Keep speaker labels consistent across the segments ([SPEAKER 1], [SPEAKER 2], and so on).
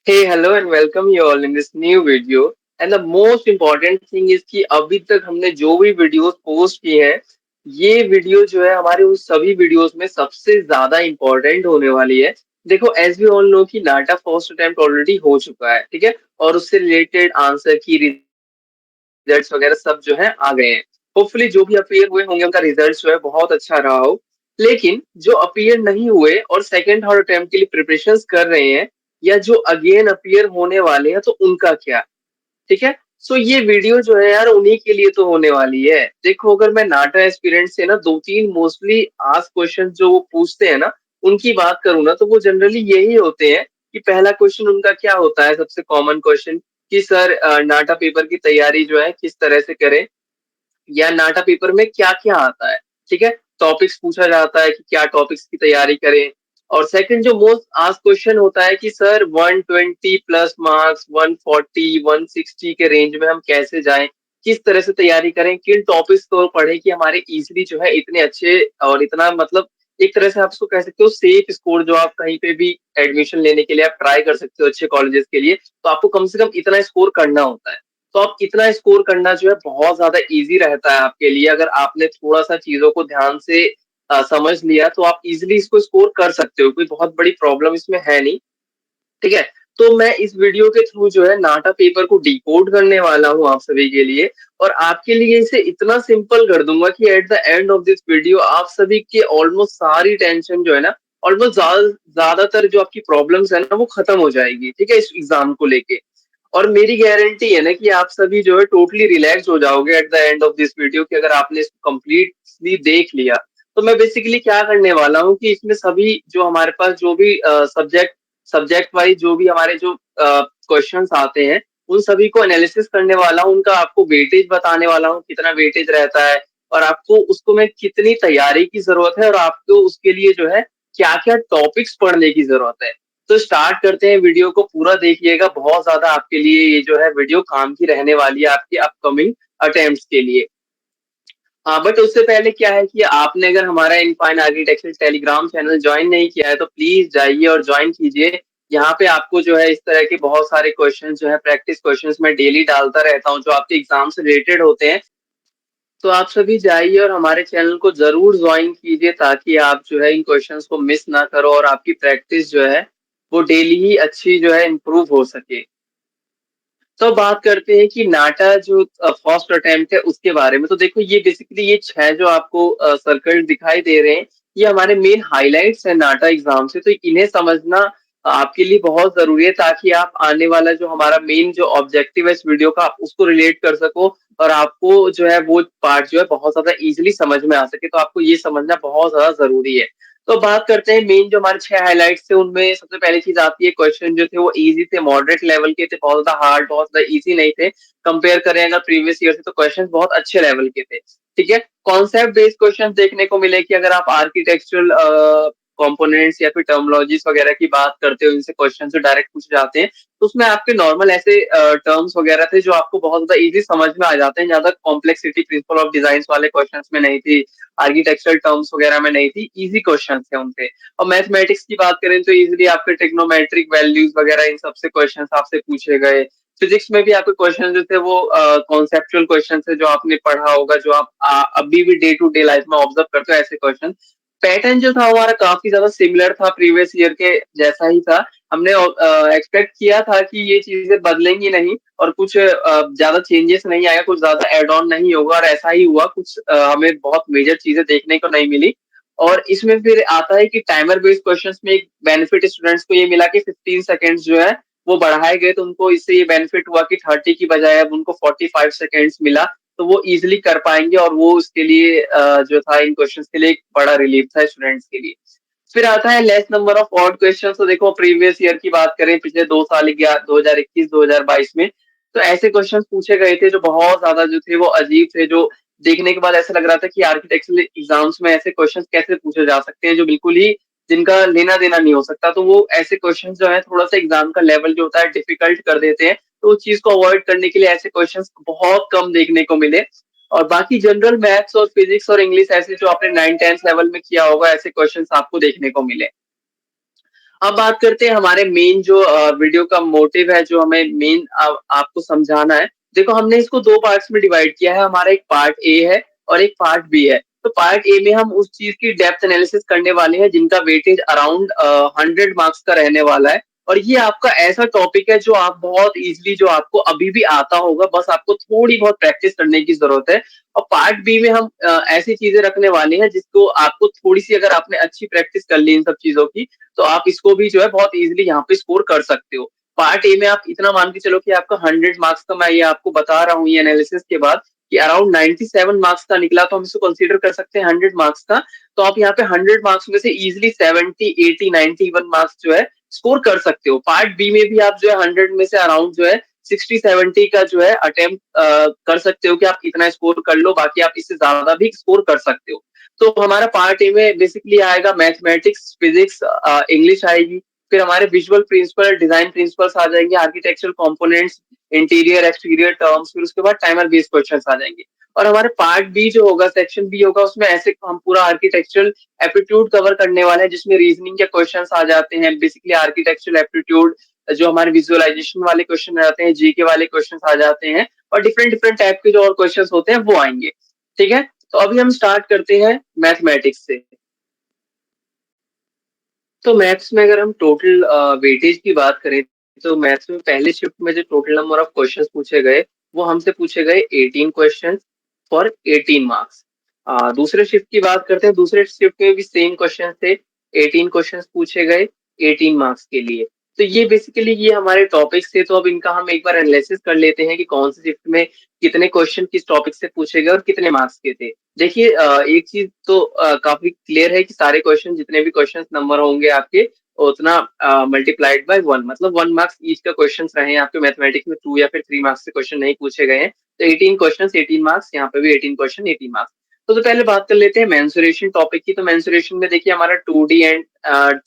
[SPEAKER 1] Hey, hello and welcome you all in this new video. And the most important thing is कि अभी तक हमने जो भी वीडियोस पोस्ट किए हैं, ये वीडियो जो है हमारे उन सभी वीडियोस में सबसे ज्यादा इम्पोर्टेंट होने वाली है। देखो एज वी ऑल नो कि नाटा फर्स्ट अटेम्प्ट ऑलरेडी हो चुका है, ठीक है। और उससे रिलेटेड आंसर की रिजल्ट्स वगैरह सब जो है आ गए हैं। होपफुली जो भी अपीयर हुए होंगे उनका रिजल्ट जो है बहुत अच्छा रहा हो। लेकिन जो अपीयर नहीं हुए और सेकेंड थर्ड अटेम्प्ट के लिए प्रिपरेशन कर रहे हैं या जो अगेन अपीयर होने वाले हैं तो उनका क्या, ठीक है। सो ये वीडियो जो है यार उन्हीं के लिए तो होने वाली है। देखो अगर मैं नाटा एस्पिरेंट से ना दो तीन मोस्टली आस्क क्वेश्चन जो वो पूछते हैं ना उनकी बात करूँ ना तो वो जनरली यही होते हैं कि पहला क्वेश्चन उनका क्या होता है, सबसे कॉमन क्वेश्चन कि सर नाटा पेपर की तैयारी जो है किस तरह से करें या नाटा पेपर में क्या क्या आता है, ठीक है। टॉपिक्स पूछा जाता है कि क्या टॉपिक्स की तैयारी करें। और सेकंड जो मोस्ट आस्क क्वेश्चन होता है कि सर 120 प्लस मार्क्स 140 160 के रेंज में हम कैसे जाएं, किस तरह से तैयारी करें, किन टॉपिक्स को पढ़ें कि हमारे इजीली जो है इतने अच्छे और इतना मतलब एक तरह से आप उसको कह सकते हो सेफ स्कोर जो आप कहीं पे भी एडमिशन लेने के लिए आप ट्राई कर सकते हो अच्छे कॉलेजेस के लिए, तो आपको कम से कम इतना स्कोर करना होता है। तो आप इतना स्कोर करना जो है बहुत ज्यादा इजी रहता है आपके लिए। अगर आपने थोड़ा सा चीजों को ध्यान से समझ लिया तो आप इजिली इसको स्कोर कर सकते हो, कोई बहुत बड़ी प्रॉब्लम इसमें है नहीं, ठीक है। तो मैं इस वीडियो के थ्रू जो है नाटा पेपर को डिकोड करने वाला हूँ आप सभी के लिए। और आपके लिए इसे इतना सिंपल कर दूंगा कि at the end of this video आप सभी के ऑलमोस्ट सारी टेंशन जो है ना, ऑलमोस्ट ज्यादातर जो आपकी प्रॉब्लम्स है ना वो खत्म हो जाएगी, ठीक है, इस एग्जाम को लेके। और मेरी गारंटी है ना कि आप सभी जो है टोटली रिलैक्स हो जाओगे at the end of this video कि अगर आपने इसको कंप्लीटली देख लिया। तो मैं बेसिकली क्या करने वाला हूँ कि इसमें सभी जो हमारे पास जो भी सब्जेक्ट वाइज जो भी हमारे जो क्वेश्चंस आते हैं उन सभी को एनालिसिस करने वाला हूँ, उनका आपको वेटेज बताने वाला हूँ कितना वेटेज रहता है और आपको उसको में कितनी तैयारी की जरूरत है और आपको उसके लिए जो है क्या क्या टॉपिक्स पढ़ने की जरूरत है। तो स्टार्ट करते हैं, वीडियो को पूरा देखिएगा, बहुत ज्यादा आपके लिए ये जो है वीडियो काम की रहने वाली है आपके अपकमिंग अटेम्प्ट्स के लिए। हाँ बट उससे पहले क्या है कि आपने अगर हमारा इनफाइन आर्किटेक्चर टेलीग्राम चैनल ज्वाइन नहीं किया है तो प्लीज जाइए और ज्वाइन कीजिए। यहाँ पे आपको जो है इस तरह के बहुत सारे क्वेश्चंस जो है प्रैक्टिस क्वेश्चंस मैं डेली डालता रहता हूँ जो आपके एग्जाम से रिलेटेड होते हैं। तो आप सभी जाइए और हमारे चैनल को जरूर ज्वाइन कीजिए ताकि आप जो है इन क्वेश्चंस को मिस ना करो और आपकी प्रैक्टिस जो है वो डेली ही अच्छी जो है इम्प्रूव हो सके। तो बात करते हैं कि नाटा जो फर्स्ट अटेम्प्ट है उसके बारे में। तो देखो ये बेसिकली ये छह जो आपको सर्कल दिखाई दे रहे हैं ये हमारे मेन हाइलाइट्स है नाटा एग्जाम से, तो इन्हें समझना आपके लिए बहुत जरूरी है ताकि आप आने वाला जो हमारा मेन जो ऑब्जेक्टिव है इस वीडियो का आप उसको रिलेट कर सको और आपको जो है वो पार्ट जो है बहुत ज्यादा इजिली समझ में आ सके। तो आपको ये समझना बहुत ज्यादा जरूरी है। तो बात करते हैं मेन जो हमारे छह हाइलाइट्स थे उनमें सबसे पहली चीज आती है क्वेश्चन जो थे वो इजी थे, मॉडरेट लेवल के थे, बहुत ज्यादा हार्ड बहुत ज्यादा इजी नहीं थे। कंपेयर करें अगर प्रीवियस ईयर से तो क्वेश्चन बहुत अच्छे लेवल के थे, ठीक है। कॉन्सेप्ट बेस्ड क्वेश्चन देखने को मिले कि अगर आप आर्किटेक्चरल कंपोनेंट्स या फिर टर्मोलॉजीज वगैरह की बात करते हो इनसे क्वेश्चन जो डायरेक्ट पूछे जाते हैं तो उसमें आपके नॉर्मल ऐसे टर्म्स वगैरह थे जो आपको बहुत ज्यादा इजी समझ में आ जाते हैं, ज्यादा कॉम्प्लेक्सिटी प्रिंसिपल ऑफ डिजाइन वाले क्वेश्चंस में नहीं थी, आर्किटेक्चरल टर्म्स वगैरह में नहीं थी, इजी क्वेश्चन थे उनपे। और मैथमेटिक्स की बात करें तो इजिली आपके ट्रिग्नोमेट्रिक वैल्यूज वगैरह इन सबसे क्वेश्चन आपसे पूछे गए। फिजिक्स में भी आपके क्वेश्चन जो थे वो कॉन्सेप्चुअल क्वेश्चन थे जो आपने पढ़ा होगा, जो आप अभी भी डे टू डे लाइफ में ऑब्जर्व करते हो ऐसे क्वेश्चन। पैटर्न जो था हमारा काफी ज्यादा सिमिलर था, प्रीवियस ईयर के जैसा ही था। हमने एक्सपेक्ट किया था कि ये चीजें बदलेंगी नहीं और कुछ ज्यादा चेंजेस नहीं आएगा, कुछ ज्यादा एड ऑन नहीं होगा और ऐसा ही हुआ। कुछ हमें बहुत मेजर चीजें देखने को नहीं मिली। और इसमें फिर आता है कि टाइमर बेस्ड क्वेश्चंस में एक बेनिफिट स्टूडेंट्स को ये मिला कि 15 सेकेंड्स जो है वो बढ़ाए गए, तो उनको इससे ये बेनिफिट हुआ कि 30 की बजाय अब उनको 45 सेकेंड्स मिला। तो वो इजिली कर पाएंगे और वो उसके लिए जो था इन क्वेश्चंस के लिए एक बड़ा रिलीफ था स्टूडेंट्स के लिए। फिर आता है less number of odd question. तो देखो प्रीवियस ईयर की बात करें पिछले 2 साल 2021-2022 में तो ऐसे क्वेश्चन पूछे गए थे जो बहुत ज्यादा जो थे वो अजीब थे, जो देखने के बाद ऐसा लग रहा था कि आर्किटेक्चरल एग्जाम्स में ऐसे क्वेश्चंस कैसे पूछे जा सकते हैं जो बिल्कुल ही जिनका लेना देना नहीं हो सकता। तो वो ऐसे क्वेश्चंस जो है थोड़ा सा एग्जाम का लेवल जो होता है डिफिकल्ट कर देते हैं, तो उस चीज को अवॉइड करने के लिए ऐसे क्वेश्चंस बहुत कम देखने को मिले। और बाकी जनरल मैथ्स और फिजिक्स और इंग्लिश ऐसे जो आपने 9 10 लेवल में किया होगा ऐसे क्वेश्चंस आपको देखने को मिले। अब बात करते हैं हमारे मेन जो वीडियो का मोटिव है, जो हमें मेन आपको समझाना है। देखो, हमने इसको दो पार्ट्स में डिवाइड किया है। हमारा एक पार्ट ए है और एक पार्ट बी है। तो पार्ट ए में हम उस चीज की डेप्थ एनालिसिस करने वाले हैं जिनका वेटेज अराउंड 100 मार्क्स का रहने वाला है। और ये आपका ऐसा टॉपिक है जो आप बहुत इजीली, जो आपको अभी भी आता होगा, बस आपको थोड़ी बहुत प्रैक्टिस करने की जरूरत है। और पार्ट बी में हम ऐसी चीजें रखने वाले हैं जिसको आपको थोड़ी सी, अगर आपने अच्छी प्रैक्टिस कर ली इन सब चीजों की, तो आप इसको भी जो है बहुत इजीली यहाँ पे स्कोर कर सकते हो। पार्ट ए में आप इतना मान के चलो कि आपका 100 मार्क्स का, मैं ये आपको बता रहा हूँ ये एनालिसिस के बाद, कि अराउंड 97 मार्क्स का निकला, तो हम इसको कंसीडर कर सकते हैं 100 मार्क्स का। तो आप यहाँ पे 100 मार्क्स में से इजिली 70, 80, 91 मार्क्स जो है स्कोर कर सकते हो। पार्ट बी में भी आप जो है 100 में से अराउंड जो है 60, 70 का जो है अटेम्प्ट कर सकते हो कि आप इतना स्कोर कर लो, बाकी आप इससे ज्यादा भी स्कोर कर सकते हो। तो हमारा पार्ट ए में बेसिकली आएगा मैथमेटिक्स, फिजिक्स, इंग्लिश आएगी। फिर हमारे विजुअल प्रिंसिपल, डिजाइन प्रिंसिपल्स आ जाएंगे, architectural components, interior exterior terms, फिर उसके बाद टाइमर बेस्ड क्वेश्चंस आ जाएंगे। और हमारे पार्ट बी जो होगा, सेक्शन बी होगा, उसमें ऐसे हम पूरा आर्किटेक्चरल एप्टीट्यूड कवर करने वाले हैं, जिसमें रीजनिंग के क्वेश्चंस आ जाते हैं। बेसिकली आर्किटेक्चरल एप्टीट्यूड, जो हमारे विजुअलाइजेशन वाले क्वेश्चन आते हैं, जीके वाले क्वेश्चंस आ जाते हैं, और डिफरेंट डिफरेंट टाइप के जो और क्वेश्चंस होते हैं वो आएंगे। ठीक है, तो अभी हम स्टार्ट करते हैं मैथमेटिक्स से। तो मैथ्स में अगर हम टोटल वेटेज की बात करें, तो मैथ्स में पहले शिफ्ट में जो टोटल नंबर ऑफ क्वेश्चंस पूछे गए, वो हमसे पूछे गए 18 क्वेश्चन फॉर 18 मार्क्स। दूसरे शिफ्ट की बात करते हैं, दूसरे शिफ्ट में भी सेम क्वेश्चन थे, 18 क्वेश्चंस पूछे गए 18 मार्क्स के लिए। तो ये बेसिकली ये हमारे टॉपिक्स थे। तो अब इनका हम एक बार एनालिसिस कर लेते हैं कि कौन से शिफ्ट में कितने क्वेश्चन किस टॉपिक से पूछे गए और कितने मार्क्स के थे। देखिए, एक चीज तो काफी क्लियर है कि सारे क्वेश्चन, जितने भी क्वेश्चन नंबर होंगे आपके, उतना मल्टीप्लाइड बाय 1, मतलब 1 मार्क्स ईच का क्वेश्चन रहे हैं आपके। मैथमेटिक्स में 2 या फिर 3 मार्क्स से क्वेश्चन नहीं पूछे गए हैं। तो 18 क्वेश्चन 18 मार्क्स, यहाँ पे भी 18 क्वेश्चन 18 मार्क्स। तो पहले बात कर लेते हैं मेंसुरेशन टॉपिक की। तो मेंसुरेशन में देखिए हमारा 2D एंड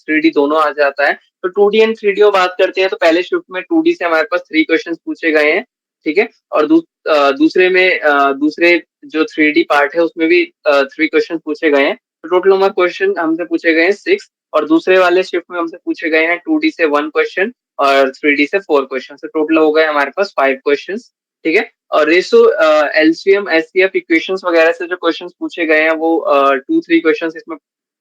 [SPEAKER 1] 3D दोनों आ जाता है। तो 2D एंड 3D बात करते हैं, तो पहले शिफ्ट में 2D से हमारे पास 3 क्वेश्चन पूछे गए हैं। ठीक है, और दूसरे में दूसरे जो 3D पार्ट है उसमें भी 3 क्वेश्चन पूछे गए हैं। तो टोटल नंबर क्वेश्चन हमसे पूछे गए हैं 6। और दूसरे वाले शिफ्ट में हमसे पूछे गए हैं 2D से 1 क्वेश्चन और 3D से 4 क्वेश्चन। तो टोटल हो गए हमारे पास 5 क्वेश्चन। ठीक है, और रेशो, एलसीएम, एचसीएफ इक्वेशंस वगैरह से जो क्वेश्चंस पूछे गए हैं, वो 2-3 क्वेश्चंस, इसमें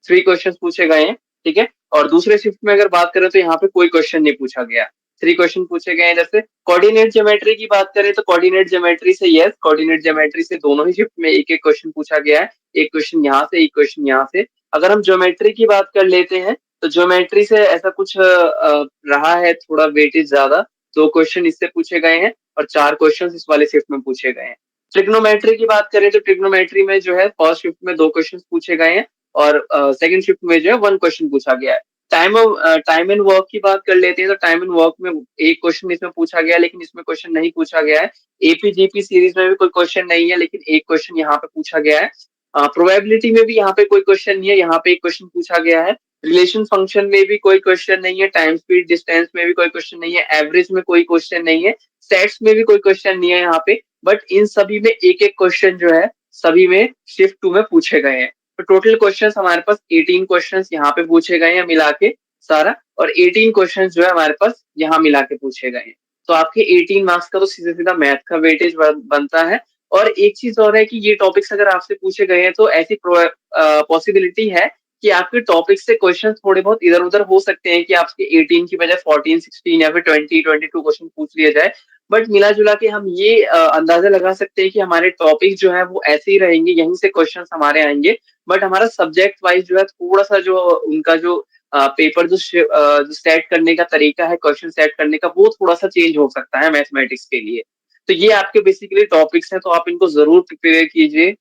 [SPEAKER 1] 3 क्वेश्चंस पूछे गए हैं। ठीक है, और दूसरे शिफ्ट में अगर बात करें तो यहाँ पे कोई क्वेश्चन नहीं पूछा गया, 3 क्वेश्चन पूछे गए हैं। जैसे कोऑर्डिनेट ज्योमेट्री की बात करें, तो कोऑर्डिनेट ज्योमेट्री से, यस, कोऑर्डिनेट ज्योमेट्री से दोनों ही शिफ्ट में एक एक क्वेश्चन पूछा गया है। एक क्वेश्चन यहाँ से, एक क्वेश्चन यहाँ से। अगर हम ज्योमेट्री की बात कर लेते हैं, तो ज्योमेट्री से ऐसा कुछ रहा है, थोड़ा वेटेज ज्यादा। 2 क्वेश्चन इससे पूछे गए हैं और 4 क्वेश्चन इस वाले शिफ्ट में पूछे गए हैं। ट्रिग्नोमेट्री की बात करें, तो ट्रिग्नोमेट्री में जो है फर्स्ट शिफ्ट में 2 क्वेश्चन पूछे गए हैं और सेकंड शिफ्ट में जो है 1 क्वेश्चन पूछा गया है। टाइम एंड वर्क की बात कर लेते हैं, तो टाइम एंड वर्क में एक क्वेश्चन इसमें पूछा गया है, लेकिन इसमें क्वेश्चन नहीं पूछा गया है। एपीजीपी सीरीज में भी कोई क्वेश्चन नहीं है, लेकिन एक क्वेश्चन यहाँ पे पूछा गया है। प्रोबेबिलिटी में भी यहाँ पे कोई क्वेश्चन नहीं है, यहाँ पे एक क्वेश्चन पूछा गया है। रिलेशन फंक्शन में भी कोई क्वेश्चन नहीं है। टाइम स्पीड डिस्टेंस में भी कोई क्वेश्चन नहीं है। एवरेज में कोई क्वेश्चन नहीं है। सेट्स में भी कोई क्वेश्चन नहीं है यहाँ पे। बट इन सभी में एक एक क्वेश्चन जो है सभी में शिफ्ट 2 में पूछे गए हैं। तो टोटल क्वेश्चंस हमारे पास 18 क्वेश्चंस यहाँ पे पूछे गए हैं मिला के सारा, और 18 क्वेश्चंस जो है हमारे पास यहाँ मिला के पूछे गए हैं। तो आपके 18 मार्क्स का तो सीधा सीधा मैथ का वेटेज बनता है। और एक चीज और है कि ये टॉपिक्स अगर आपसे पूछे गए हैं, तो ऐसी पॉसिबिलिटी है कि आपके टॉपिक से क्वेश्चन थोड़े बहुत इधर उधर हो सकते हैं, कि आपके 18 की बजाय 14, 16 या फिर 20, 22 क्वेश्चन पूछ लिया जाए। बट मिला जुला के हम ये अंदाजा लगा सकते हैं कि हमारे टॉपिक जो है वो ऐसे ही रहेंगे, यहीं से क्वेश्चन हमारे आएंगे। बट हमारा सब्जेक्ट वाइज जो है थोड़ा सा, जो उनका जो पेपर जो सेट करने का तरीका है, क्वेश्चन सेट करने का, वो थोड़ा सा चेंज हो सकता है मैथमेटिक्स के लिए। तो ये आपके बेसिकली टॉपिक्स हैं, तो आप इनको जरूर प्रिपेयर कीजिए।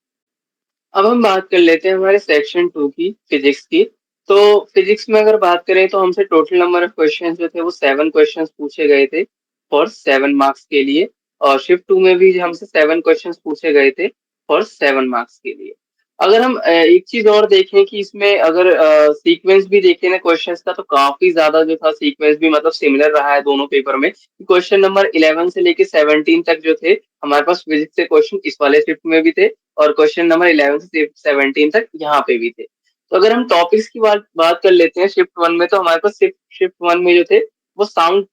[SPEAKER 1] अब हम बात कर लेते हैं हमारे सेक्शन 2 की, फिजिक्स की। तो फिजिक्स में अगर बात करें, तो हमसे टोटल नंबर ऑफ क्वेश्चंस जो थे वो 7 क्वेश्चंस पूछे गए थे फॉर 7 मार्क्स के लिए। और शिफ्ट 2 में भी हमसे 7 क्वेश्चंस पूछे गए थे फॉर 7 मार्क्स के लिए। अगर हम एक चीज और देखें कि इसमें अगर सीक्वेंस भी देखें ना क्वेश्चंस का, तो काफी ज्यादा जो था सीक्वेंस भी, मतलब सिमिलर रहा है दोनों पेपर में। क्वेश्चन नंबर 11 से लेके 17 तक जो थे हमारे पास फिजिक्स से क्वेश्चन इस वाले शिफ्ट में भी थे, और क्वेश्चन नंबर 11 से 17 तक यहाँ पे भी थे। तो अगर हम टॉपिक्स की बात कर लेते हैं शिफ्ट वन में, तो हमारे पास शिफ्ट वन में जो थे वो साउंड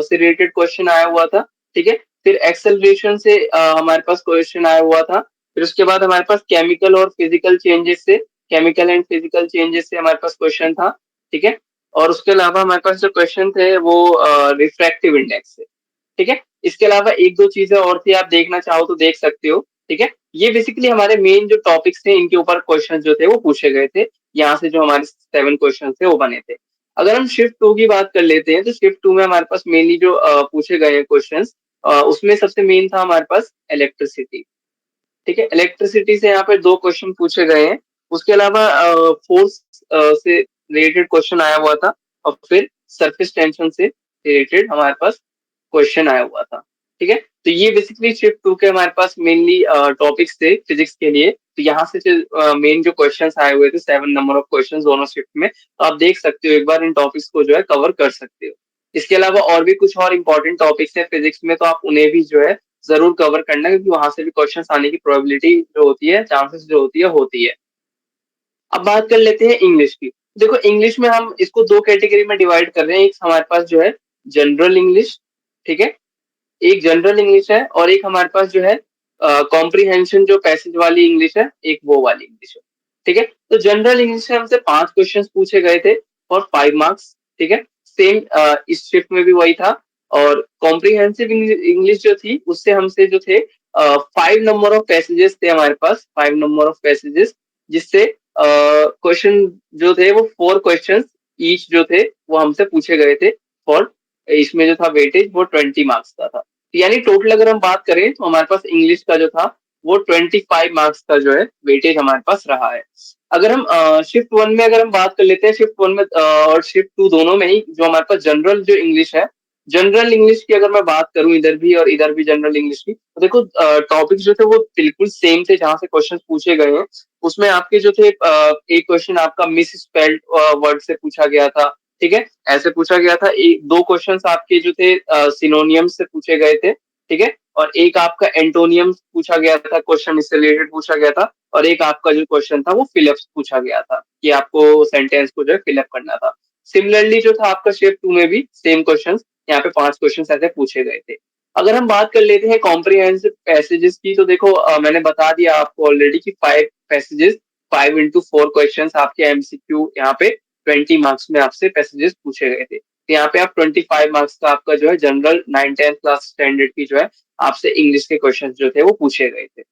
[SPEAKER 1] से रिलेटेड क्वेश्चन आया हुआ था। ठीक है, फिर एक्सेलरेशन से हमारे पास क्वेश्चन आया हुआ था। फिर उसके बाद हमारे पास केमिकल एंड फिजिकल चेंजेस से हमारे पास क्वेश्चन था। ठीक है, और उसके अलावा हमारे पास जो क्वेश्चन थे वो रिफ्रैक्टिव इंडेक्स से। ठीक है, इसके अलावा एक दो चीजें और थी, आप देखना चाहो तो देख सकते हो। ठीक है, ये बेसिकली हमारे मेन जो टॉपिक्स थे इनके ऊपर क्वेश्चन जो थे वो पूछे गए थे। यहाँ से जो हमारे 7 क्वेश्चन थे वो बने थे। अगर हम शिफ्ट टू की बात कर लेते हैं, तो शिफ्ट टू में हमारे पास मेनली जो पूछे गए हैं क्वेश्चन, उसमें सबसे मेन था हमारे पास इलेक्ट्रिसिटी। ठीक है, इलेक्ट्रिसिटी से यहाँ पे 2 क्वेश्चन पूछे गए हैं। उसके अलावा फोर्स से रिलेटेड क्वेश्चन आया हुआ था, और फिर सरफेस टेंशन से रिलेटेड हमारे पास क्वेश्चन आया हुआ था। ठीक है, तो ये बेसिकली शिफ्ट टू के हमारे पास मेनली टॉपिक्स थे फिजिक्स के लिए। तो यहाँ से मेन जो क्वेश्चंस आए हुए थे, 7 नंबर ऑफ क्वेश्चंस दोनों शिफ्ट में, तो आप देख सकते हो एक बार इन टॉपिक्स को जो है कवर कर सकते हो। इसके अलावा और भी कुछ और इंपॉर्टेंट टॉपिक्स हैं फिजिक्स में, तो आप उन्हें भी जो है जरूर कवर करना, क्योंकि वहां से भी क्वेश्चंस आने की प्रोबेबिलिटी जो होती है, चांसेस जो होती है। अब बात कर लेते हैं इंग्लिश की। देखो, इंग्लिश में हम इसको 2 कैटेगरी में डिवाइड कर रहे हैं। एक हमारे पास जो है जनरल इंग्लिश। ठीक है, एक जनरल इंग्लिश है, और एक हमारे पास जो है कॉम्प्रीहेंशन जो पैसेज वाली इंग्लिश है, एक वो वाली इंग्लिश है। ठीक है, तो जनरल इंग्लिश से हमसे 5 क्वेश्चंस पूछे गए थे और 5 मार्क्स। ठीक है, सेम इस शिफ्ट में भी वही था। और कॉम्प्रीहेंसिव इंग्लिश जो थी उससे हमसे जो थे 5 नंबर ऑफ पैसेजेस थे हमारे पास, 5 नंबर ऑफ पैसेजेस, जिससे क्वेश्चन जो थे वो 4 क्वेश्चंस ईच जो थे वो हमसे पूछे गए थे। और इसमें जो था वेटेज वो 20 मार्क्स का था। यानी टोटल अगर हम बात करें तो हमारे पास इंग्लिश का जो था वो 25 मार्क्स का जो है वेटेज हमारे पास रहा है। अगर हम शिफ्ट वन में अगर हम बात कर लेते हैं, शिफ्ट वन में और शिफ्ट टू दोनों में ही जो हमारे पास जनरल जो इंग्लिश है, जनरल इंग्लिश की अगर मैं बात करूं इधर भी और इधर भी जनरल इंग्लिश की, तो देखो टॉपिक जो थे वो बिल्कुल सेम थे जहां से क्वेश्चन पूछे गए हैं। उसमें आपके जो थे एक क्वेश्चन आपका मिस स्पेल्ड वर्ड से पूछा गया था। ठीक है, ऐसे पूछा गया था। एक दो क्वेश्चंस आपके जो थे सिनोनियम से पूछे गए थे। ठीक है, और एक आपका एंटोनियम पूछा गया था, क्वेश्चन इससे रिलेटेड पूछा गया था। और एक आपका जो क्वेश्चन था वो फिलअप पूछा गया था, कि आपको सेंटेंस को जो है फिलअप करना था। सिमिलरली जो था आपका शेप टू में भी सेम क्वेश्चन, यहाँ पे 5 क्वेश्चन ऐसे पूछे गए थे। अगर हम बात कर लेते हैं कॉम्प्रिहेंसिव पैसेजेस की, तो देखो मैंने बता दिया आपको ऑलरेडी कि 5 पैसेजेस, 5 into 4 क्वेश्चन आपके एमसीक्यू यहाँ पे 20 मार्क्स में आपसे पैसेजेस पूछे गए थे। तो यहाँ पे आप 25 मार्क्स का आपका जो है जनरल 9th-10th क्लास स्टैंडर्ड की जो है आपसे इंग्लिश के क्वेश्चन जो थे वो पूछे गए थे।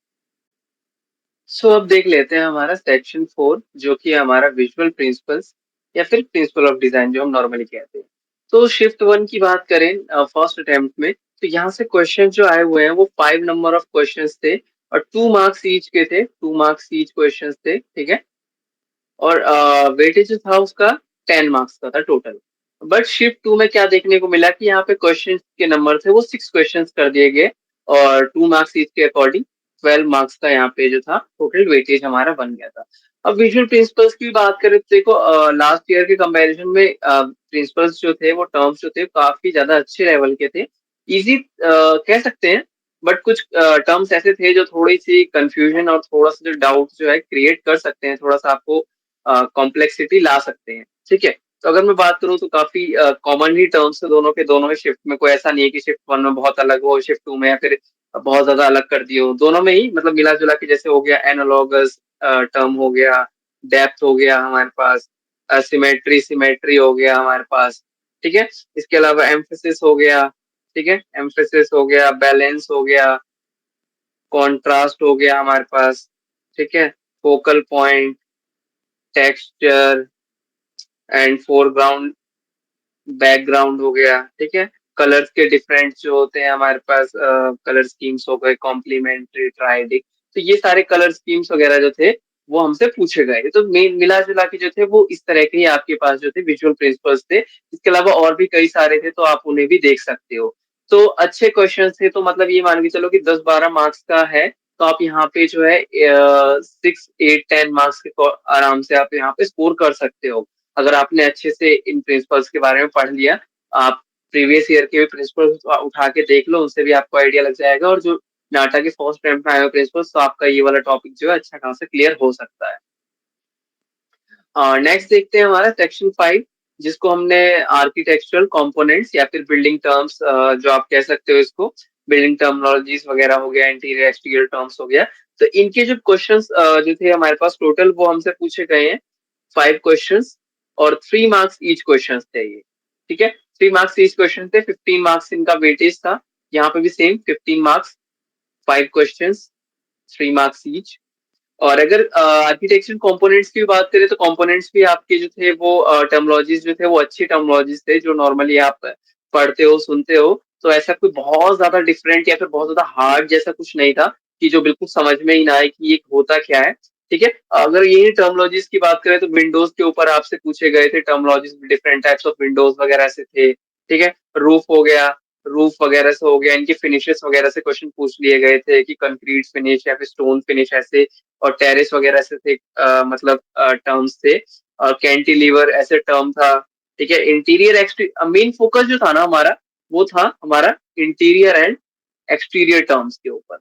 [SPEAKER 1] सो अब देख लेते हैं हमारा सेक्शन 4, जो कि है हमारा विजुअल प्रिंसिपल्स या फिर प्रिंसिपल ऑफ डिजाइन जो हम नॉर्मली कहते हैं। तो शिफ्ट वन की बात करें फर्स्ट अटेम्प्ट में, तो यहाँ से क्वेश्चन जो आए हुए हैं वो 5 नंबर ऑफ क्वेश्चन थे, और 2 मार्क्स ईच के थे, 2 मार्क्स ईच क्वेश्चन थे। ठीक है, और वेटेज जो था उसका 10 मार्क्स का था टोटल। बट शिफ्ट टू में क्या देखने को मिला कि यहाँ पे क्वेश्चन के नंबर थे वो 6 क्वेश्चन कर दिए गए, और 2 मार्क्स ईच के अकॉर्डिंग 12 मार्क्स का यहाँ पे जो था टोटल वेटेज हमारा बन गया था। अब विजुअल प्रिंसिपल्स की बात करें तो देखो लास्ट ईयर के कंपैरिजन में प्रिंसिपल्स जो थे वो टर्म्स जो थे काफी ज्यादा अच्छे लेवल के थे। इजी कह सकते हैं, बट कुछ टर्म्स ऐसे थे जो थोड़ी सी कंफ्यूजन और थोड़ा सा जो डाउट जो है क्रिएट कर सकते हैं, थोड़ा सा आपको कॉम्प्लेक्सिटी ला सकते हैं। ठीक है, तो अगर मैं बात करूं तो काफी कॉमन ही टर्म्स है दोनों के दोनों में। शिफ्ट में कोई ऐसा नहीं है कि शिफ्ट वन में बहुत अलग हो, शिफ्ट टू में या फिर बहुत ज्यादा अलग कर दिए हो। दोनों में ही मतलब मिला जुला के, जैसे हो गया एनालॉगस टर्म, हो गया डेप्थ, हो गया हमारे पास सिमेट्री, सिमेट्री हो गया हमारे पास। ठीक है, इसके अलावा एम्फेसिस हो गया। ठीक है, एम्फेसिस हो गया, बैलेंस हो गया, कॉन्ट्रास्ट हो गया हमारे पास। ठीक है, focal point, texture and foreground, background हो गया। ठीक है, कलर्स के डिफरेंट जो होते हैं हमारे पास, कलर स्कीम्स हो गए, कॉम्प्लीमेंट्री, ट्राइडिक। तो ये सारे कलर स्कीम्स वगैरह जो थे वो हमसे पूछे गए थे। तो मिला जुला के जो थे वो इस तरह के ही आपके पास जो थे विजुअल प्रिंसिपल्स थे। इसके अलावा और भी कई सारे थे, तो आप उन्हें भी देख सकते हो। तो अच्छे क्वेश्चन थे, तो मतलब ये मान के चलो कि 10-12 मार्क्स का है, तो आप यहाँ पे जो है 6, 8, 10 मार्क्स के आराम से आप यहाँ पे स्कोर कर सकते हो, अगर आपने अच्छे से इन प्रिंसिपल्स के बारे में पढ़ लिया। आप प्रीवियस ईयर के भी प्रिंसिपल्स उठा के देख लो, उनसे भी आपको आइडिया लग जाएगा। और जो नाटा के फर्स्ट अटेम्प्ट में आए हुए प्रिंसिपल्स, तो आपका ये वाला टॉपिक जो है अच्छा खासा क्लियर हो सकता है। नेक्स्ट देखते हैं हमारा सेक्शन 5, जिसको हमने आर्किटेक्चरल कंपोनेंट्स या फिर बिल्डिंग टर्म्स जो आप कह सकते हो इसको, बिल्डिंग टर्मिनोलॉजीज वगैरह हो गया, इंटीरियर एक्सटीरियर टर्म्स हो गया। तो इनके जो क्वेश्चंस जो थे हमारे पास टोटल, वो हमसे पूछे गए हैं 5 क्वेश्चंस, और 3 मार्क्स ईच क्वेश्चन थे ये। ठीक है, 3 मार्क्स ईच क्वेश्चन थे, 15 मार्क्स इनका वेटेज था। यहाँ पे भी same 15 marks, 5 questions, 3 marks each. और अगर आर्किटेक्चर कंपोनेंट्स की बात करें, तो कंपोनेंट्स भी आपके जो थे वो टर्मोलॉजीज जो थे वो अच्छी टर्मोलॉजीज थे, जो नॉर्मली आप पढ़ते हो सुनते हो। तो ऐसा कोई बहुत ज्यादा डिफरेंट या फिर बहुत ज्यादा हार्ड जैसा कुछ नहीं था कि जो बिल्कुल समझ में ही ना आए कि ये होता क्या है। ठीक है, अगर यही टर्मोलॉजीज की बात करें, तो विंडोज के ऊपर आपसे पूछे गए थे terminologies, different types of Windows वगैरह से थे। ठीक है, रूफ हो गया, रूफ वगैरह से हो गया, इनके फिनिशेस वगैरह से क्वेश्चन पूछ लिए गए थे कि कंक्रीट फिनिश या फिर स्टोन फिनिश ऐसे, और टेरेस वगैरह से थे, मतलब टर्म्स थे, और कैंटिलीवर ऐसे टर्म था। ठीक है, इंटीरियर मेन फोकस जो था ना हमारा, वो था हमारा इंटीरियर एंड एक्सटीरियर टर्म्स के ऊपर।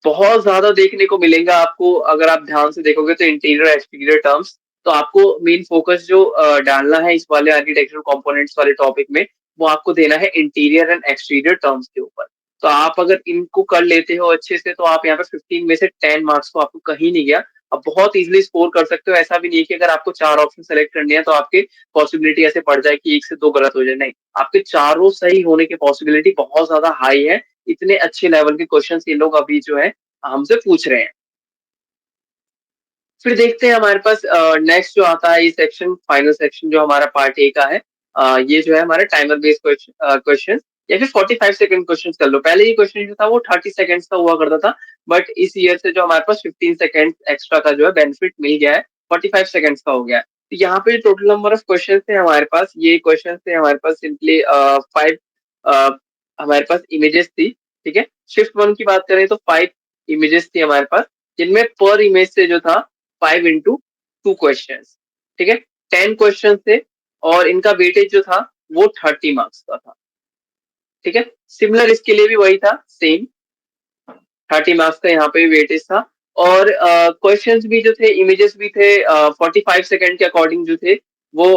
[SPEAKER 1] बहुत ज्यादा देखने को मिलेगा आपको, अगर आप ध्यान से देखोगे तो इंटीरियर एक्सटीरियर टर्म्स। तो आपको मेन फोकस जो डालना है इस वाले आर्किटेक्चरल कंपोनेंट्स वाले टॉपिक में, वो आपको देना है इंटीरियर एंड एक्सटीरियर टर्म्स के ऊपर। तो आप अगर इनको कर लेते हो अच्छे से, तो आप यहाँ पे 15 में से 10 मार्क्स तो आपको कहीं नहीं गया, आप बहुत इजीली स्कोर कर सकते हो। ऐसा भी नहीं है कि अगर आपको 4 ऑप्शन सेलेक्ट करने हैं तो आपके पॉसिबिलिटी ऐसे बढ़ जाए कि 1 से 2 गलत हो जाए, नहीं, आपके चारों सही होने की पॉसिबिलिटी बहुत ज्यादा हाई है। इतने अच्छे लेवल के क्वेश्चंस ये लोग अभी जो है हमसे पूछ रहे हैं। फिर देखते हैं हमारे पास नेक्स्ट जो आता है ये सेक्शन, फाइनल सेक्शन जो हमारा पार्ट ए का है। ये जो है हमारा टाइमर बेस्ड क्वेश्चन या फिर 45 सेकंड क्वेश्चन कर लो। पहले ये क्वेश्चन जो था वो 30 सेकंड्स का हुआ करता था, बट इस ईयर से जो हमारे पास 15 सेकंड एक्स्ट्रा का जो है बेनिफिट मिल गया है, 45 सेकंड्स का हो गया है। तो यहाँ पे टोटल नंबर ऑफ क्वेश्चन थे हमारे पास, ये क्वेश्चन थे हमारे पास सिंपली 5, हमारे पास इमेजेस थी। ठीक है, शिफ्ट 1 की बात करें तो 5 इमेजेस थी हमारे पास, जिनमें पर इमेज से जो था 5 into 2 क्वेश्चन। ठीक है, 10 क्वेश्चन थे, और इनका वेटेज जो था वो 30 मार्क्स का था। ठीक है, सिमिलर इसके लिए भी वही था, सेम 30 मार्क्स का यहाँ पे वेटेज था। और क्वेश्चंस भी जो थे, इमेजेस भी थे, 45 सेकंड के अकॉर्डिंग जो थे वो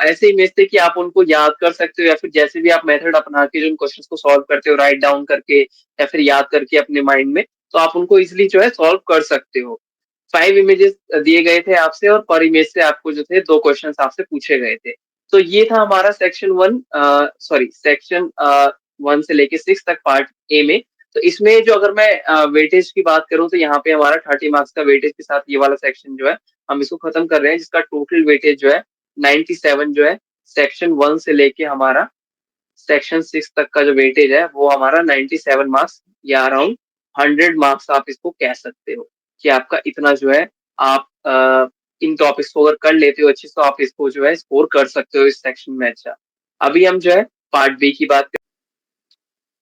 [SPEAKER 1] ऐसे इमेज थे कि आप उनको याद कर सकते हो, या फिर जैसे भी आप मेथड अपना के जो इन क्वेश्चंस को सॉल्व करते हो, राइट डाउन करके या फिर याद करके अपने माइंड में, तो आप उनको इजिली जो है सॉल्व कर सकते हो। 5 इमेजेस दिए गए थे आपसे, और पर इमेज से आपको जो थे 2 क्वेश्चन आपसे पूछे गए थे। तो ये था हमारा सेक्शन 1 से लेके 6 तक पार्ट ए में। तो इसमें जो अगर मैं वेटेज की बात करूं, तो यहाँ पे हमारा 30 मार्क्स का वेटेज के साथ ये वाला सेक्शन जो है हम इसको खत्म कर रहे हैं, जिसका टोटल वेटेज जो है 97 जो है। सेक्शन 1 से लेके हमारा सेक्शन 6 तक का जो वेटेज है वो हमारा 97 मार्क्स, या अराउंड 100 मार्क्स आप इसको कह सकते हो, कि आपका इतना जो है, आप इन टॉपिक्स को अगर कर लेते हो अच्छे से, तो आप इसको जो है स्कोर कर सकते हो इस सेक्शन में। अच्छा, अभी हम जो है पार्ट बी की बात करें,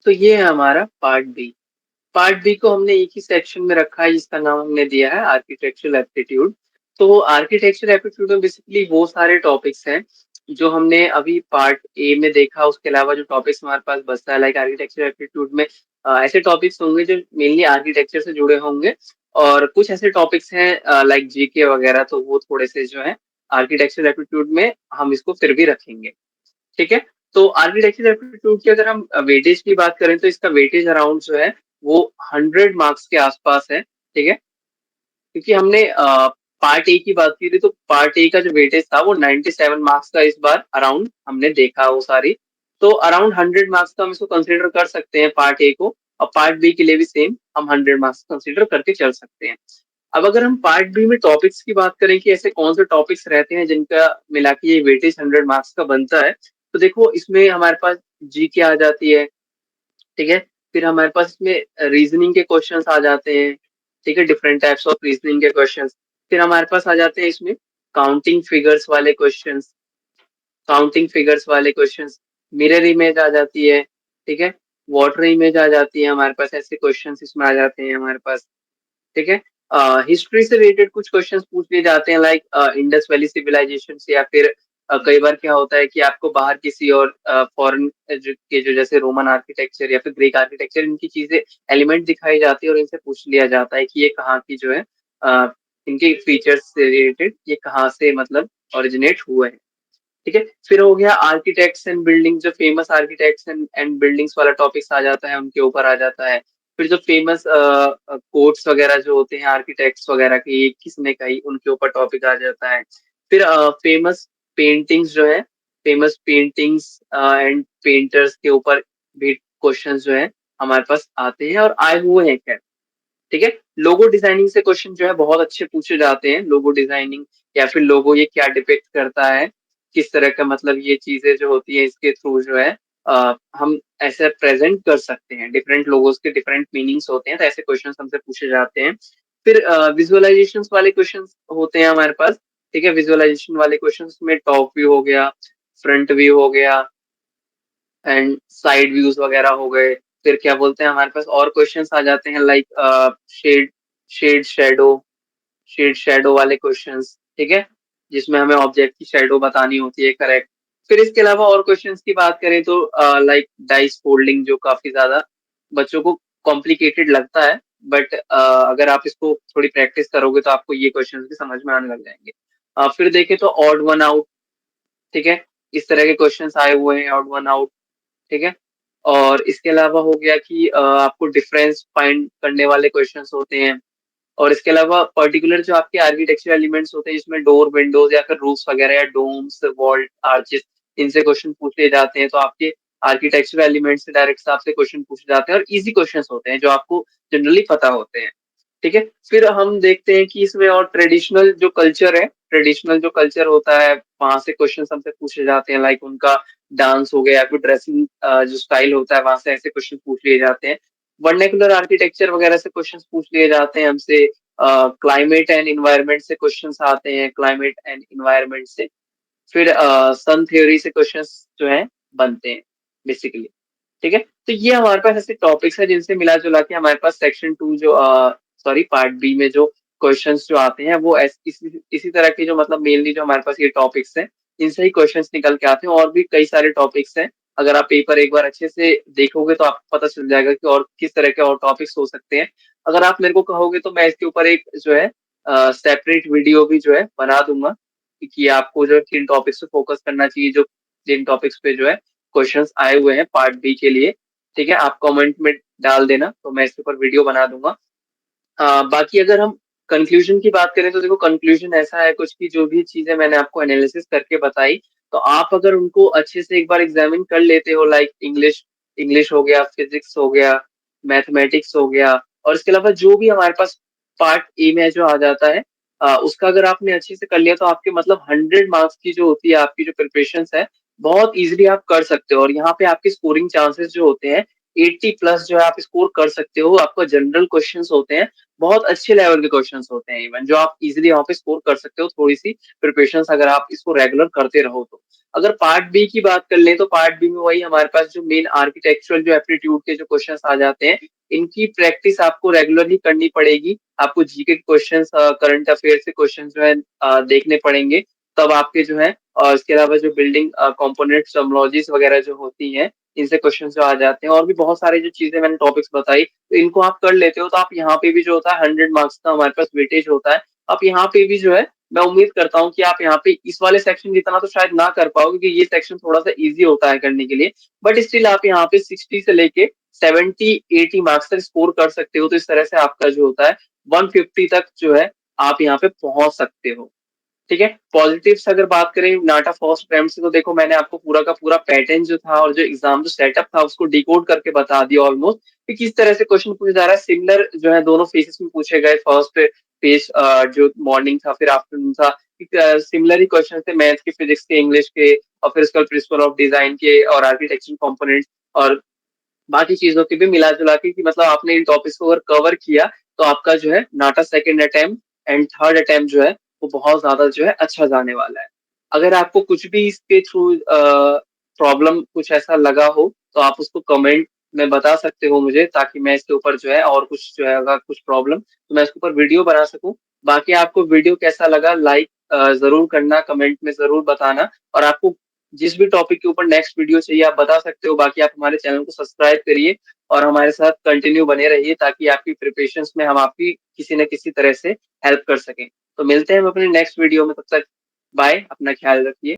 [SPEAKER 1] तो ये है हमारा पार्ट बी। पार्ट बी को हमने एक ही सेक्शन में रखा है, जिसका नाम हमने दिया है आर्किटेक्चरल एप्टीट्यूड। तो आर्किटेक्चर एप्टीट्यूड में बेसिकली वो सारे टॉपिक्स हैं जो हमने अभी पार्ट ए में देखा। उसके अलावा जो टॉपिक्स हमारे पास बचता है, लाइक आर्किटेक्चर एप्टीट्यूड में ऐसे टॉपिक्स होंगे जो मेनली आर्किटेक्चर से जुड़े होंगे, और कुछ ऐसे टॉपिक्स हैं लाइक जीके वगैरह, तो वो थोड़े से जो है आर्किटेक्चर एप्टीट्यूड में हम इसको फिर भी रखेंगे। ठीक है, तो आर्किटेक्चर एप्टीट्यूड की अगर हम वेटेज की बात करें, तो इसका वेटेज अराउंड जो है वो 100 मार्क्स के आसपास है। ठीक है, क्योंकि हमने पार्ट ए की बात की थी, तो पार्ट ए का जो वेटेज था वो 97 मार्क्स का इस बार अराउंड हमने देखा वो सारी। तो अराउंड 100 मार्क्स का हम इसको कंसिडर कर सकते हैं पार्ट ए को, और पार्ट बी के लिए भी सेम हम 100 मार्क्स कंसिडर करके चल सकते हैं। अब अगर हम पार्ट बी में टॉपिक्स की बात करें कि ऐसे कौन से टॉपिक्स रहते हैं जिनका मिला के ये वेटेज 100 मार्क्स का बनता है, तो देखो इसमें हमारे पास जीके आ जाती है। ठीक है, फिर हमारे पास इसमें रीजनिंग के क्वेश्चंस आ जाते हैं। ठीक है, डिफरेंट टाइप्स ऑफ रीजनिंग के क्वेश्चंस। फिर हमारे पास आ जाते हैं इसमें काउंटिंग फिगर्स वाले क्वेश्चंस, काउंटिंग फिगर्स वाले क्वेश्चंस। मिरर इमेज आ जाती है। ठीक है, वाटर इमेज आ जाती है हमारे पास, ऐसे क्वेश्चंस इसमें आ जाते हैं हमारे पास। ठीक है, हिस्ट्री से रिलेटेड कुछ क्वेश्चंस पूछ लिए जाते हैं, लाइक इंडस वैली सिविलाइजेशन से, या फिर कई बार क्या होता है कि आपको बाहर किसी और फॉरेन के जो जैसे रोमन आर्किटेक्चर या फिर ग्रीक आर्किटेक्चर, इनकी चीजें एलिमेंट दिखाई जाती है, और इनसे पूछ लिया जाता है कि ये कहाँ की जो है इनके फीचर्स से रिलेटेड ये कहाँ से मतलब ओरिजिनेट हुए हैं। ठीक है, फिर हो गया आर्किटेक्ट्स एंड बिल्डिंग, जो फेमस आर्किटेक्ट्स एंड बिल्डिंग्स वाला टॉपिक्स आ जाता है, उनके ऊपर आ जाता है। फिर जो फेमस कोट्स वगैरह जो होते हैं आर्किटेक्ट्स वगैरह के, ये किसने कही, उनके ऊपर टॉपिक आ जाता है। फिर फेमस पेंटिंग्स जो है, फेमस पेंटिंग्स एंड पेंटर्स के ऊपर भी क्वेश्चंस जो है हमारे पास आते हैं और आए हुए हैं खैर। ठीक है, लोगो डिजाइनिंग से क्वेश्चन जो है बहुत अच्छे पूछे जाते हैं। लोगो डिजाइनिंग या फिर लोगो ये क्या डिपिक्ट करता है, किस तरह का मतलब ये चीजें जो होती है इसके थ्रू जो है हम ऐसे प्रेजेंट कर सकते हैं। डिफरेंट लोगोस के डिफरेंट मीनिंग्स होते हैं, तो ऐसे क्वेश्चन हमसे पूछे जाते हैं। फिर विजुअलाइजेशन वाले क्वेश्चन होते हैं हमारे पास। ठीक है, विजुअलाइजेशन वाले क्वेश्चन में टॉप व्यू हो गया, फ्रंट व्यू हो गया एंड साइड व्यूज वगैरह हो गए। फिर क्या बोलते हैं हमारे पास और क्वेश्चंस आ जाते हैं like shade shade shadow shade shadow वाले क्वेश्चंस। ठीक है, जिसमें हमें ऑब्जेक्ट की शेडो बतानी होती है, करेक्ट। फिर इसके अलावा और क्वेश्चंस की बात करें तो लाइक डाइस फोल्डिंग, जो काफी ज्यादा बच्चों को कॉम्प्लिकेटेड लगता है, बट अगर आप इसको थोड़ी प्रैक्टिस करोगे तो आपको ये क्वेश्चंस भी समझ में आने लग जाएंगे। फिर देखें तो ऑड वन आउट। ठीक है, इस तरह के क्वेश्चंस आए हुए हैं, ऑड वन आउट। ठीक है, और इसके अलावा हो गया कि आपको डिफरेंस फाइंड करने वाले क्वेश्चंस होते हैं। और इसके अलावा पर्टिकुलर जो आपके आर्किटेक्चर एलिमेंट्स होते हैं, जिसमें डोर, विंडोज या फिर रूफ्स वगैरह या डोम्स, वॉल्ट, आर्चेस, इनसे क्वेश्चन पूछे जाते हैं। तो आपके आर्किटेक्चर एलिमेंट्स से डायरेक्ट आपसे क्वेश्चन पूछे जाते हैं और इजी क्वेश्चंस होते हैं जो आपको जनरली पता होते हैं। ठीक है, फिर हम देखते हैं कि इसमें और ट्रेडिशनल जो कल्चर है, ट्रेडिशनल जो कल्चर होता है वहां से क्वेश्चन हमसे पूछे जाते हैं, लाइक उनका डांस हो गया या फिर ड्रेसिंग जो स्टाइल होता है, वहां से ऐसे क्वेश्चन पूछ लिए जाते हैं। वर्नेकुलर आर्किटेक्चर वगैरह से क्वेश्चंस पूछ लिए जाते हैं हमसे। क्लाइमेट एंड इन्वायरमेंट से क्वेश्चंस आते हैं, क्लाइमेट एंड इन्वायरमेंट से। फिर सन थ्योरी से क्वेश्चंस जो है बनते हैं बेसिकली। ठीक है, तो ये हमारे पास ऐसे टॉपिक्स है जिनसे मिला जुला के हमारे पास सेक्शन 2 जो सॉरी पार्ट बी में जो क्वेश्चंस जो आते हैं वो इसी तरह के जो मतलब मेनली जो हमारे पास ये टॉपिक्स हैं, इनसे ही क्वेश्चंस निकल के आते हैं। और भी कई सारे टॉपिक्स हैं, अगर आप पेपर एक बार अच्छे से देखोगे तो आपको पता चल जाएगा कि और किस तरह के और टॉपिक्स हो सकते हैं। अगर आप मेरे को कहोगे तो मैं इसके ऊपर एक जो है सेपरेट वीडियो भी जो है बना दूंगा कि आपको जो किन टॉपिक्स पे फोकस करना चाहिए, जो जिन टॉपिक्स पे जो है क्वेश्चंस आए हुए हैं पार्ट बी के लिए। ठीक है, आप कमेंट में डाल देना तो मैं इसके ऊपर वीडियो बना दूंगा। बाकी अगर हम कंक्लूजन की बात करें तो देखो, कंक्लूजन ऐसा है कुछ कि जो भी चीजें मैंने आपको एनालिसिस करके बताई, तो आप अगर उनको अच्छे से एक बार एग्जामिन कर लेते हो, लाइक इंग्लिश इंग्लिश हो गया, फिजिक्स हो गया, मैथमेटिक्स हो गया, और इसके अलावा जो भी हमारे पास पार्ट ए में जो आ जाता है, उसका अगर आपने अच्छे से कर लिया तो आपके मतलब 100 मार्क्स की जो होती है आपकी जो प्रिपरेशन है, बहुत इजीली आप कर सकते हो। और यहाँ पे आपके स्कोरिंग चांसेस जो होते हैं 80+ जो है आप स्कोर कर सकते हो। आपका जनरल क्वेश्चंस होते हैं, बहुत अच्छे लेवल के क्वेश्चंस होते हैं इवन, जो आप इजीली वहां पे स्कोर कर सकते हो, थोड़ी सी प्रिपरेशन अगर आप इसको रेगुलर करते रहो तो। अगर पार्ट बी की बात कर लें तो पार्ट बी में वही हमारे पास जो मेन आर्किटेक्चुरल जो एप्टीट्यूड के जो क्वेश्चंस आ जाते हैं, इनकी प्रैक्टिस आपको रेगुलरली करनी पड़ेगी। आपको जीके के क्वेश्चंस, करंट अफेयर से क्वेश्चन जो है देखने पड़ेंगे, तब आपके जो है। और इसके अलावा जो बिल्डिंग कंपोनेंट टर्मिनोलॉजीज वगैरह जो होती हैं, इनसे क्वेश्चन जो आ जाते हैं। और भी बहुत सारे जो चीजें मैंने टॉपिक्स बताई, तो इनको आप कर लेते हो तो आप यहाँ पे भी जो होता है 100 मार्क्स का हमारे पास वेटेज होता है। आप यहाँ पे भी जो है, मैं उम्मीद करता हूँ कि आप यहाँ पे इस वाले सेक्शन जितना तो शायद ना कर पाओ, क्योंकि ये सेक्शन थोड़ा सा इजी होता है करने के लिए, बट स्टिल आप यहाँ पे 60 से लेके 70-80 मार्क्स तक स्कोर कर सकते हो। तो इस तरह से आपका जो होता है 150 तक जो है आप यहाँ पे पहुंच सकते हो। ठीक है, पॉजिटिव्स अगर बात करें नाटा फर्स्ट अटेम्प्ट से, तो देखो मैंने आपको पूरा का पूरा पैटर्न जो था और जो एग्जाम जो सेटअप था उसको डिकोड करके बता दिया ऑलमोस्ट, कि किस तरह से क्वेश्चन पूछा जा रहा है। सिमिलर जो है दोनों फेजेस में पूछे गए, फर्स्ट फेज जो मॉर्निंग था फिर आफ्टरनून था, सिमिलर ही क्वेश्चन थे, मैथ के, फिजिक्स के, इंग्लिश के, और फिर उसका प्रिंसिपल ऑफ डिजाइन के और आर्किटेक्चर कंपोनेंट और बाकी चीजों के भी मिला जुला के, कि मतलब आपने इन टॉपिक्स को अगर कवर किया तो आपका जो है NATA second attempt and third attempt जो है वो बहुत ज्यादा जो है अच्छा जाने वाला है। अगर आपको कुछ भी इसके थ्रू प्रॉब्लम कुछ ऐसा लगा हो तो आप उसको कमेंट में बता सकते हो मुझे, ताकि मैं इसके ऊपर जो है और कुछ जो है अगर कुछ प्रॉब्लम तो मैं इसके ऊपर वीडियो बना सकूं। बाकी आपको वीडियो कैसा लगा, लाइक जरूर करना, कमेंट में जरूर बताना। और आपको जिस भी टॉपिक के ऊपर नेक्स्ट वीडियो चाहिए आप बता सकते हो। बाकी आप हमारे चैनल को सब्सक्राइब करिए और हमारे साथ कंटिन्यू बने रहिए ताकि आपकी प्रिपरेशंस में हम आपकी किसी न किसी तरह से हेल्प कर सकें। तो मिलते हैं हम अपने नेक्स्ट वीडियो में, तब तक बाय, अपना ख्याल रखिए।